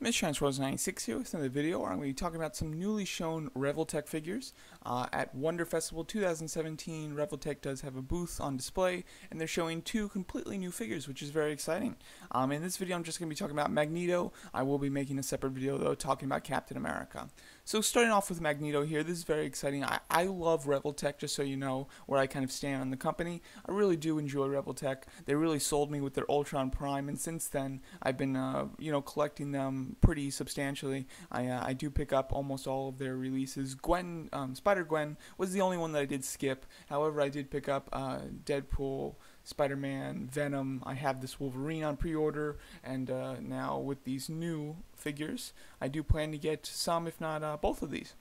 Miss Transrose96 here with another video where I'm going to be talking about some newly shown Revoltech figures. At Wonder Festival 2017, Revoltech does have a booth on display, and they're showing two completely new figures, which is very exciting. In this video, I'm just going to be talking about Magneto. I will be making a separate video, though, talking about Captain America. So starting off with Magneto here, this is very exciting. I love Revoltech, just so you know where I kind of stand on the company. I really do enjoy Revoltech. They really sold me with their Ultron Prime, and since then, I've been, collecting them pretty substantially. I do pick up almost all of their releases. Spider-Gwen was the only one that I did skip. However, I did pick up Deadpool, Spider-Man, Venom. I have this Wolverine on pre-order, and now with these new figures, I do plan to get some, if not both of these.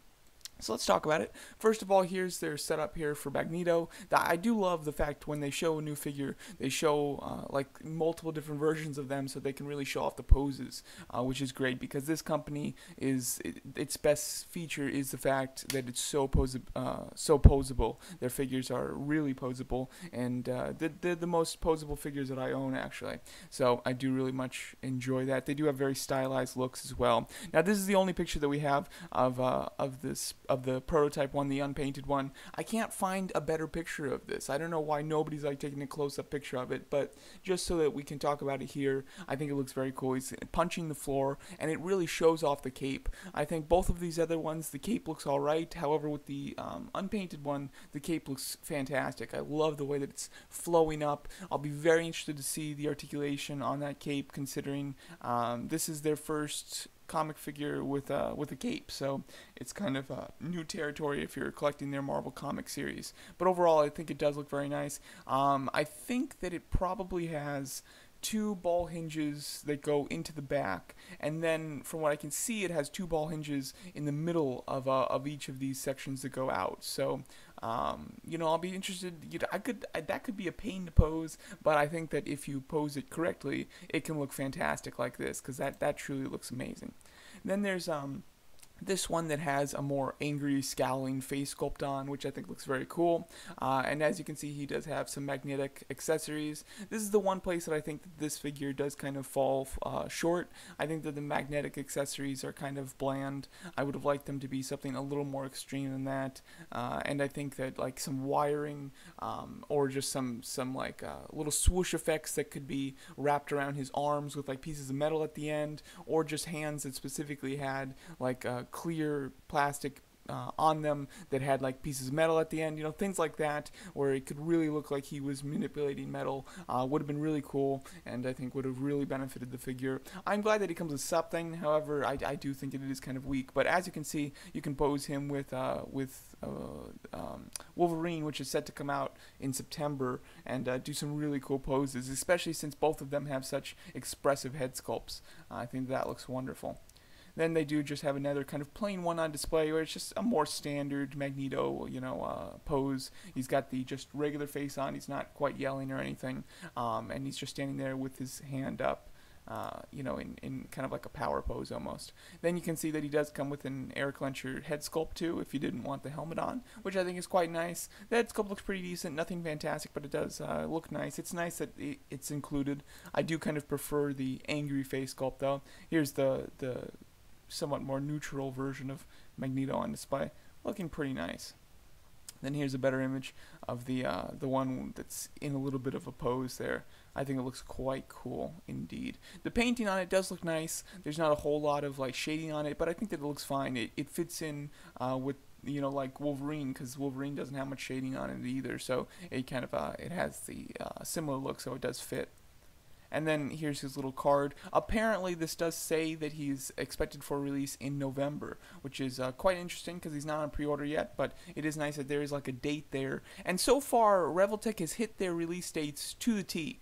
So let's talk about it. First of all, here's their setup here for Magneto. I do love the fact when they show a new figure, they show like multiple different versions of them so they can really show off the poses, which is great because this company its best feature is the fact that it's so posable. Their figures are really posable, and they're the most posable figures that I own actually. So I do really much enjoy that. They do have very stylized looks as well. Now this is the only picture that we have of the prototype one, the unpainted one. I can't find a better picture of this. I don't know why nobody's like taking a close-up picture of it, but just so that we can talk about it here, I think it looks very cool. He's punching the floor, and it really shows off the cape. I think both of these other ones, the cape looks alright. However, with the unpainted one, the cape looks fantastic. I love the way that it's flowing up. I'll be very interested to see the articulation on that cape, considering this is their first comic figure with a cape, so it's kind of new territory if you're collecting their Marvel comic series. But overall, I think it does look very nice. I think that it probably has two ball hinges that go into the back, and then from what I can see, it has two ball hinges in the middle of each of these sections that go out. So I'll be interested. That could be a pain to pose, but I think that if you pose it correctly, it can look fantastic like this, because that truly looks amazing. Then there's this one that has a more angry, scowling face sculpt on, which I think looks very cool. And as you can see, he does have some magnetic accessories. This is the one place that I think that this figure does kind of fall short. I think that the magnetic accessories are kind of bland. I would have liked them to be something a little more extreme than that. And I think that like some wiring or just some like little swoosh effects that could be wrapped around his arms with like pieces of metal at the end, or just hands that specifically had like clear plastic on them that had like pieces of metal at the end, things like that, where it could really look like he was manipulating metal, would have been really cool, and I think would have really benefited the figure. I'm glad that he comes with something. However, I do think that it is kind of weak, but as you can see, you can pose him with Wolverine, which is set to come out in September, and do some really cool poses, especially since both of them have such expressive head sculpts. I think that looks wonderful. Then they do just have another kind of plain one on display, where it's just a more standard Magneto, pose. He's got the just regular face on. He's not quite yelling or anything, and he's just standing there with his hand up, in kind of like a power pose almost. Then you can see that he does come with an air clencher head sculpt too, if you didn't want the helmet on, which I think is quite nice. The head sculpt looks pretty decent, nothing fantastic, but it does look nice. It's nice that it's included. I do kind of prefer the angry face sculpt though. Here's the somewhat more neutral version of Magneto on display, looking pretty nice. Then here's a better image of the one that's in a little bit of a pose there. I think it looks quite cool indeed. The painting on it does look nice. There's not a whole lot of like shading on it, but I think that it looks fine. It fits in with like Wolverine, because Wolverine doesn't have much shading on it either, so it kind of it has the similar look, so it does fit. And then here's his little card. Apparently this does say that he's expected for release in November, which is quite interesting because he's not on pre-order yet, but it is nice that there is like a date there. And so far, Revoltech has hit their release dates to the T.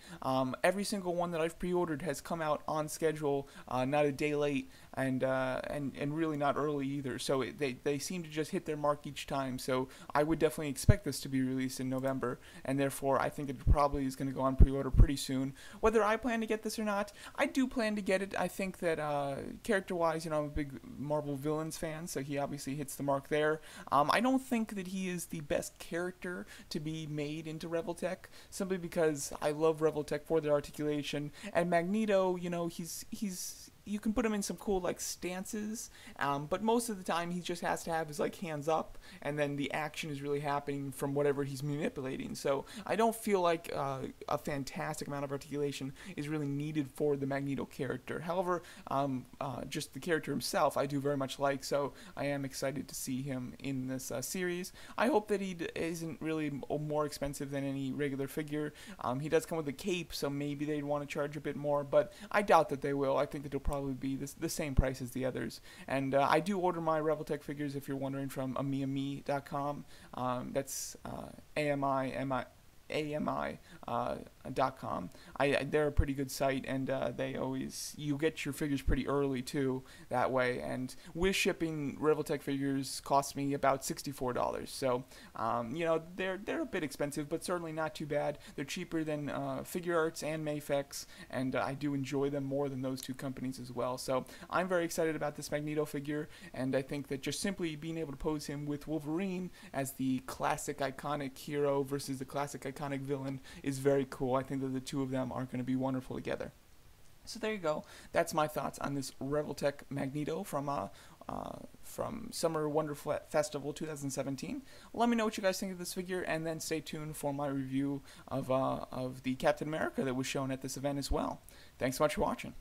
Every single one that I've pre-ordered has come out on schedule, not a day late, and really not early either. So they seem to just hit their mark each time. So I would definitely expect this to be released in November, and therefore I think it probably is going to go on pre-order pretty soon. Whether I plan to get this or not, I do plan to get it. I think that character-wise, I'm a big Marvel villains fan, so he obviously hits the mark there. I don't think that he is the best character to be made into Revoltech, simply because I love Revoltech for their articulation, and Magneto, he's you can put him in some cool like stances, but most of the time he just has to have his like hands up, and then the action is really happening from whatever he's manipulating. So I don't feel like a fantastic amount of articulation is really needed for the Magneto character. However, just the character himself I do very much like, so I am excited to see him in this series. I hope that he isn't really more expensive than any regular figure. He does come with a cape, so maybe they'd want to charge a bit more, but I doubt that they will. I think that it'll probably be the same price as the others. And I do order my Revoltech figures, if you're wondering, from amiami.com. That's AMI.com. They're a pretty good site, and they always, you get your figures pretty early too that way. And with shipping, Revoltech figures cost me about $64. So you know, they're a bit expensive, but certainly not too bad. They're cheaper than Figure Arts and Mafex, and I do enjoy them more than those two companies as well. So I'm very excited about this Magneto figure, and I think that just simply being able to pose him with Wolverine as the classic iconic hero versus the classic iconic villain is very cool. I think that the two of them are going to be wonderful together. So there you go. That's my thoughts on this Revoltech Magneto from Summer Wonder Festival 2017. Let me know what you guys think of this figure, and then stay tuned for my review of the Captain America that was shown at this event as well. Thanks so much for watching.